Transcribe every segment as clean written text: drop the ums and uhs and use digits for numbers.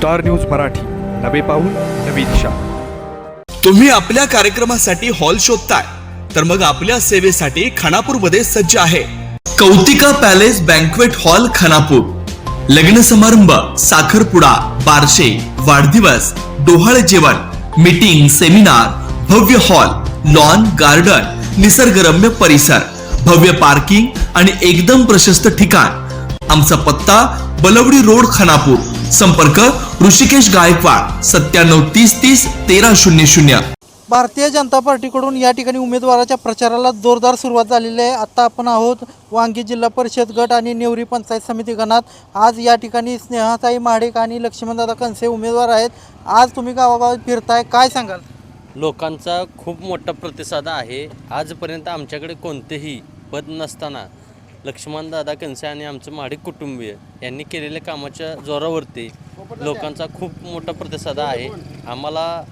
Star news Marathi, नवे पाऊल नवी दिशा। तुम्ही आपल्या कार्यक्रमासाठी हॉल शोधताय तर मग आपल्या सेवेसाठी खानापूर मध्ये सज्ज आहे कौतिका पॅलेस बँक्वेट हॉल खानापूर। लग्न समारंभ, साखरपुडा, बारशे, वाढदिवस, डोहाळे जेवण, मीटिंग, सेमिनार, भव्य हॉल, लॉन, गार्डन, निसर्गरम्य परिसर, भव्य पार्किंग आणि एकदम प्रशस्त ठिकाण। आमचा पत्ता बलवडी रोड खानापूर। संपर्क ऋषिकेश गायकवाड 9730301300। भारतीय जनता पार्टीकडून या ठिकाणी उमेदवाराच्या प्रचाराला जोरदार सुरुवात झालेली आहे। आता आपण आहोत वांगी जिल्हा परिषद गट आणि नेवरी पंचायत समिती गणात। आज या ठिकाणी स्नेहाताई महाडिक आणि लक्ष्मणदादा कनसे उमेदवार आहेत। आज तुम्ही गावागावात फिरताय, काय सांगाल? लोकांचा खूप मोठा प्रतिसाद आहे। आजपर्यंत आमच्याकडे कोणतेही पद नसताना लक्ष्मणदादा कनसे आणि आमचे महाडिक कुटुंबीय यांनी केलेल्या कामाच्या जोरावरती लोकांचा खूप मोठा प्रतिसाद आहे। आम्हाला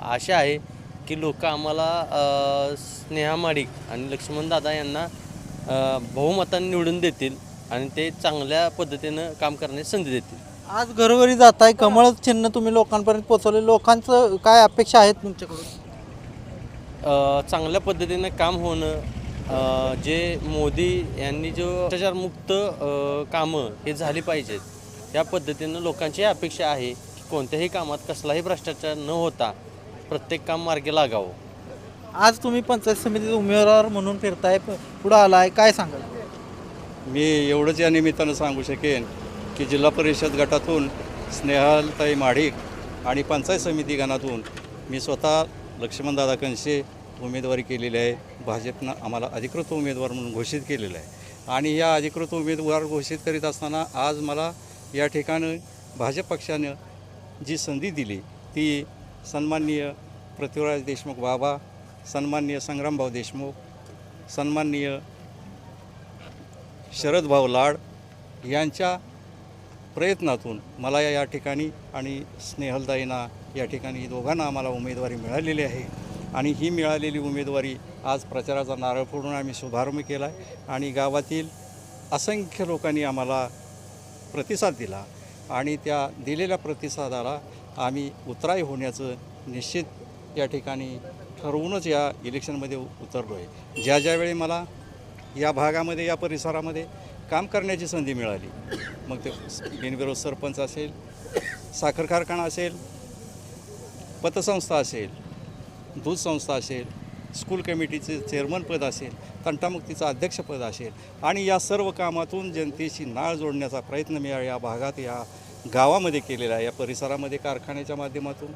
आशा आहे की लोक आम्हाला स्नेहा महाडिक आणि लक्ष्मणदादा यांना बहुमताने निवडून देतील आणि ते चांगल्या पद्धतीनं काम करण्याची संधी देतील। आज घरोघरी जाताय, कमळ चिन्ह तुम्ही लोकांपर्यंत पोहोचवले, लोकांचं काय अपेक्षा आहेत तुमच्याकडून? चांगल्या पद्धतीनं काम होणं, जे मोदी यांनी जो भ्रष्टाचारमुक्त कामं हे झाली पाहिजेत त्या पद्धतीनं लोकांची अपेक्षा आहे की कोणत्याही कामात कसलाही भ्रष्टाचार न होता प्रत्येक काम मार्गी लागावं। आज तुम्ही पंचायत समितीचे उमेदवार म्हणून फिरताय, पुढे आलाय, काय सांगाल? मी एवढंच या निमित्तानं सांगू शकेन की जिल्हा परिषद गटातून स्नेहाताई महाडिक आणि पंचायत समिती गणातून मी स्वतः लक्ष्मणदादा कनसे उमेदवारी केलेली आहे। भाजपनं आम्हाला अधिकृत उमेदवार म्हणून घोषित केलेलं आहे आणि या अधिकृत उमेदवार घोषित करीत असताना आज मला या ठिकाणी भाजप पक्षानं जी संधी दिली ती सन्माननीय पृथ्वीराज देशमुख बाबा, सन्माननीय संग्रामभाऊ देशमुख, सन्माननीय शरदभाऊ लाड यांच्या प्रयत्नातून मला या ठिकाणी आणि स्नेहलताईंना या ठिकाणी दोघांना आम्हाला उमेदवारी मिळालेली आहे आणि ही मिळालेली उमेदवारी आज प्रचाराचा नारळ फोडून आम्ही शुभारंभ केला आहे आणि गावातील असंख्य लोकांनी आम्हाला प्रतिसाद दिला आणि त्या दिलेल्या प्रतिसादाला आम्ही उतराई होण्याचं निश्चित या ठिकाणी ठरवूनच या इलेक्शनमध्ये उतरलो आहे। ज्यावेळी मला या भागामध्ये, या परिसरामध्ये काम करण्याची संधी मिळाली, मग ते बिनविरोध सरपंच असेल, साखर कारखाना असेल, पतसंस्था असेल, दूध संस्था असेल, स्कूल कमिटीचे चेअरमनपद असेल, तंटामुक्तीचं अध्यक्षपद असेल आणि या सर्व कामातून जनतेशी नाळ जोडण्याचा प्रयत्न मी या भागात, या गावामध्ये केलेला आहे। या परिसरामध्ये कारखान्याच्या माध्यमातून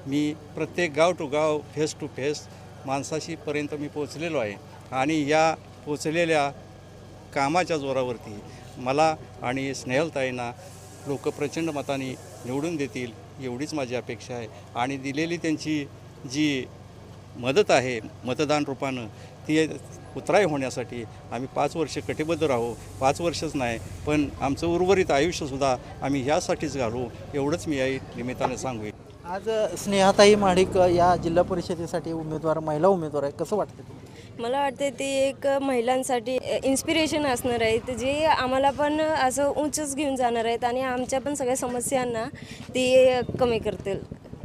मी प्रत्येक गाव टू गाव, फेस टू फेस माणसाशी पर्यंत मी पोचलेलो आहे आणि या पोचलेल्या कामाच्या जोरावरती मला आणि स्नेहलताईंना लोक प्रचंड मताने निवडून देतील एवढीच माझी अपेक्षा आहे आणि दिलेली त्यांची जी मदत आहे मतदान रूपानं ती उतराई होण्यासाठी आम्ही 5 वर्ष कटिबद्ध राहू। 5 वर्षच नाही पण आमचं उर्वरित आयुष्यसुद्धा आम्ही ह्यासाठीच घालू, एवढंच मी या निमित्ताने सांगू। आज स्नेहाताई महाडिक या जिल्हा परिषदेसाठी उमेदवार, महिला उमेदवार आहे, कसं वाटतं? मला वाटते ती एक महिलांसाठी इन्स्पिरेशन असणार आहे, जे आम्हाला पण असं उंचच घेऊन जाणार आहेत आणि आमच्या पण सगळ्या समस्यांना ती कमी करतील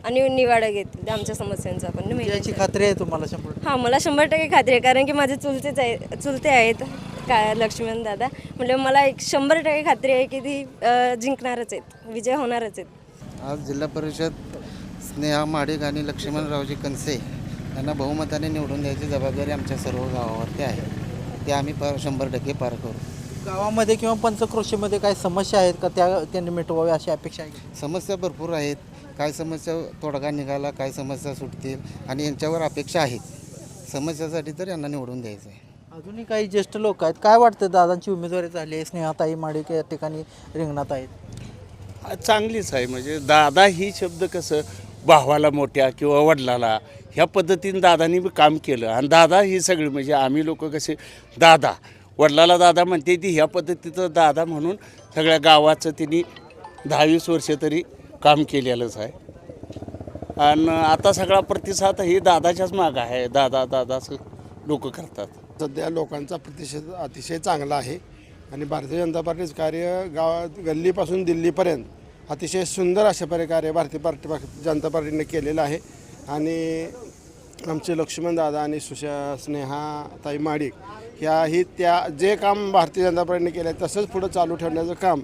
आणि निवाडा घेतील आमच्या समस्यांचा पण। याची खात्री आहे तुम्हाला? 100%? हां, मला 100% खात्री आहे, कारण की माझे चुलते आहेत काय लक्ष्मणदादा, म्हणजे मला 100% खात्री आहे की ती जिंकणारच आहेत, विजय होणारच आहेत। आज जिल्हा परिषद स्नेहा महाडिक आणि लक्ष्मणरावजी कनसे यांना बहुमताने निवडून द्यायची जबाबदारी आमच्या सर्व गावावरती आहे, ते आम्ही 100% पार करू। गावामध्ये किंवा पंचक्रोशीमध्ये काही समस्या आहेत का, त्यांनी मिटवावे अशी अपेक्षा आहे? समस्या भरपूर आहेत, काय समस्या तोडगा निघाला, काय समस्या सुटतील आणि यांच्यावर अपेक्षा आहेत। समस्यासाठी तर यांना निवडून द्यायचं आहे। अजूनही काही ज्येष्ठ लोक आहेत, काय वाटतं? दादांची उमेदवारी झाली आहे, स्नेहाताई महाडिक या ठिकाणी रिंगणात आहेत, चांगलीच आहे। म्हणजे दादा ही शब्द कसं भावाला मोठ्या किंवा वडिलाला ह्या पद्धतीने दादानी बी काम केलं आणि दादा ही सगळी म्हणजे आम्ही लोक कसे दादा वडिलाला दादा म्हणते ती ह्या पद्धतीचं दादा म्हणून सगळ्या गावाचं त्यांनी 10-20 वर्ष तरी काम केलेलंच आहे आणि आता सगळा प्रतिसाद ही दादाच्याच मागं आहे। दादाच लोक करतात। सध्या लोकांचा प्रतिसाद अतिशय चांगला आहे आणि भारतीय जनता पार्टीचं कार्य गल्लीपासून दिल्लीपर्यंत अतिशय सुंदर अशा प्रकारे भारतीय जनता पार्टीने केलेलं आहे आणि आमचे लक्ष्मणदादा आणि स्नेहाताई माडिक ह्याही त्या जे काम भारतीय जनता पार्टीने केलं आहे तसंच पुढं चालू ठेवण्याचं काम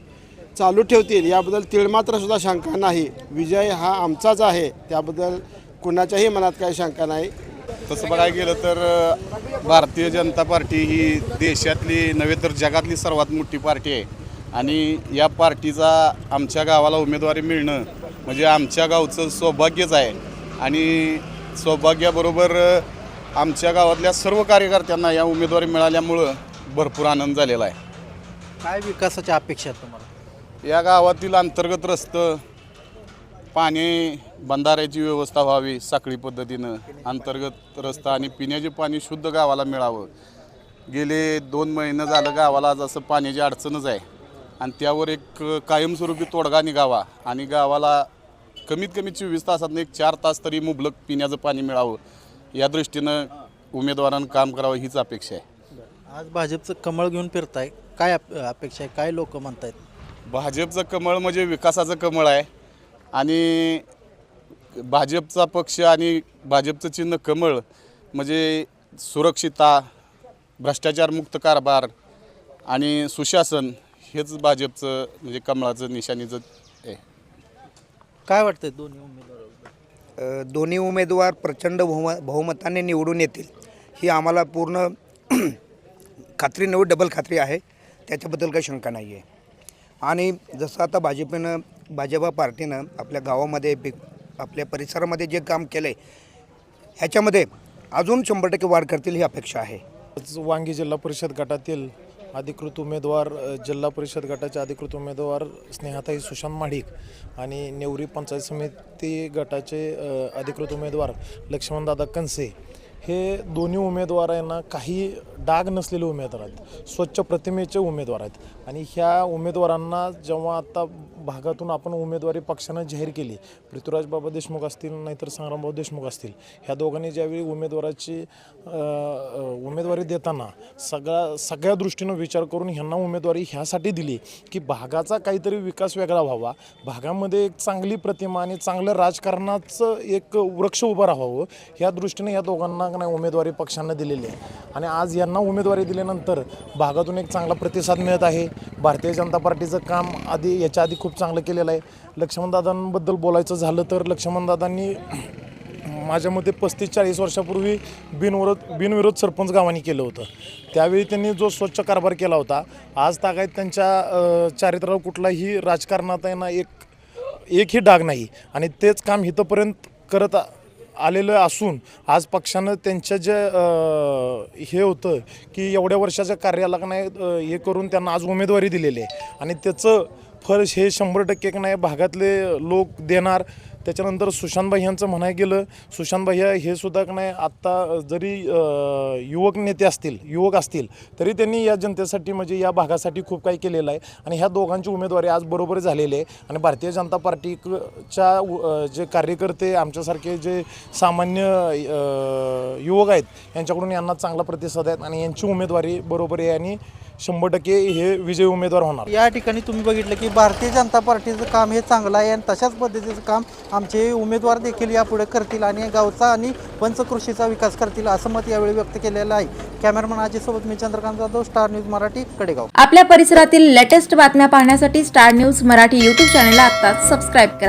चालू ठेवतील याबद्दल तिळमात्रसुद्धा शंका नाही. विजय हा आमचाच आहे, त्याबद्दल कुणाच्याही मनात काही शंका नाही. तसं बघायला गेलं तर भारतीय जनता पार्टी ही देशातली नव्हे तर जगातली सर्वात मोठी पार्टी आहे आणि या पार्टीचा आमच्या गावाला उमेदवारी मिळणं म्हणजे आमच्या गावचं सौभाग्यच आहे आणि सौभाग्याबरोबर आमच्या गावातल्या सर्व कार्यकर्त्यांना या उमेदवारी मिळाल्यामुळं भरपूर आनंद झालेला आहे. काय विकासाच्या अपेक्षा आहेत तुम्हाला? या गावातील अंतर्गत रस्तं, पाणी बंधाऱ्याची व्यवस्था व्हावी साखळी पद्धतीनं, अंतर्गत रस्ता आणि पिण्याचे पाणी शुद्ध गावाला मिळावं. गेले 2 महिने झालं गावाला जसं पाण्याची अडचणच आहे आणि त्यावर एक कायमस्वरूपी तोडगा निघावा आणि गावाला कमीत कमी 24 तासातून एक 4 तास तरी मुबलक पिण्याचं पाणी मिळावं या दृष्टीनं उमेदवारांनी काम करावं हीच अपेक्षा आहे. आज भाजपचं कमळ घेऊन फिरताय, काय अपेक्षा आहे, काय लोक म्हणतायत? भाजपचं कमळ म्हणजे विकासाचं कमळ आहे आणि भाजपचा पक्ष आणि भाजपचं चिन्ह कमळ म्हणजे सुरक्षितता, भ्रष्टाचारमुक्त कारभार आणि सुशासन हेच भाजपचं म्हणजे कमळाचं निशाणीचं आहे. काय वाटतंय दोन्ही उमेदवार? दोन्ही उमेदवार प्रचंड बहुमताने निवडून येतील ही आम्हाला पूर्ण खात्री नव्हे डबल खात्री आहे, त्याच्याबद्दल काही शंका नाही आहे. आणि जसं आता भाजपा पार्टीनं आपल्या गावामध्ये आपल्या परिसरामध्ये जे काम केलं आहे ह्याच्यामध्ये अजून 100% वाढ करतील ही अपेक्षा आहे. वांगी जिल्हा परिषद गटातील अधिकृत उमेदवार जिल्हा परिषद गटाचे अधिकृत उमेदवार स्नेहाताई सुशांत माडिक आणि नेवरी पंचायत समिती गटाचे अधिकृत उमेदवार लक्ष्मणदादा कनसे हे दोन्ही उमेदवार यांना काही डाग नसलेले उमेदवार आहेत, स्वच्छ प्रतिमेचे उमेदवार आहेत आणि ह्या उमेदवारांना जेव्हा आत्ता भागातून आपण उमेदवारी पक्षानं जाहीर केली, पृथ्वीराज बाबा देशमुख असतील नाहीतर संग्रामभाऊ देशमुख असतील, ह्या दोघांनी ज्यावेळी उमेदवारी देताना सगळ्या दृष्टीनं विचार करून ह्यांना उमेदवारी ह्यासाठी दिली की भागाचा काहीतरी विकास वेगळा व्हावा, भागामध्ये एक चांगली प्रतिमा आणि चांगलं राजकारणाचं एक वृक्ष उभं राहावं ह्या दृष्टीने या दोघांना नाही उमेदवारी पक्षांना दिलेली आहे आणि आज यांना उमेदवारी दिल्यानंतर भागातून एक चांगला प्रतिसाद मिळत आहे. भारतीय जनता पार्टीचं काम याच्या आधी खूप चांगलं केलेलं आहे. लक्ष्मणदादांबद्दल बोलायचं झालं तर लक्ष्मणदादांनी माझ्या मते 35-40 वर्षापूर्वी बिनविरोध सरपंच गावांनी केलं होतं. त्यावेळी त्यांनी जो स्वच्छ कारभार केला होता, आज तागायत त्यांच्या चारित्र्यावर कुठलाही राजकारणात यांना एकही डाग नाही आणि तेच काम इथंपर्यंत करत आलेलं असून आज पक्षानं त्यांच्या जे हे होतं की एवढ्या वर्षाच्या कार्याला नाही हे करून त्यांना आज उमेदवारी दिलेली आहे आणि त्याचं फळ हे 100% नाही भागातले लोक देणार. त्याच्यानंतर सुशांतभाई यांचं म्हणायला गेलं, सुशांतभाई हे सुद्धा नाही आत्ता जरी युवक असतील तरी त्यांनी या जनतेसाठी म्हणजे या भागासाठी खूप काही केलेलं आहे आणि ह्या दोघांची उमेदवारी आज बरोबर झालेली आहे आणि भारतीय जनता पार्टीच्या जे कार्यकर्ते आमच्यासारखे जे सामान्य युवक आहेत यांच्याकडून यांना चांगला प्रतिसाद आहेत आणि यांची उमेदवारी बरोबर आहे आणि 100% हे विजयी उमेदवार होणार. या ठिकाणी तुम्ही बघितलं की भारतीय जनता पार्टीचं काम हे चांगलं आहे आणि तशाच पद्धतीचं काम आमचे उमेदवार देखील यापुढे करतील आणि गावचा आणि पंचकृषीचा विकास करतील असं मत यावेळी व्यक्त केलेलं आहे. कॅमेरामन अजयसोबत मी चंद्रकांत जाधव, स्टार न्यूज मराठी, कडेगाव. आपल्या परिसरातील लेटेस्ट बातम्या पाहण्यासाठी स्टार न्यूज मराठी यूट्यूब चॅनलला आत्ताच सबस्क्राईब करा.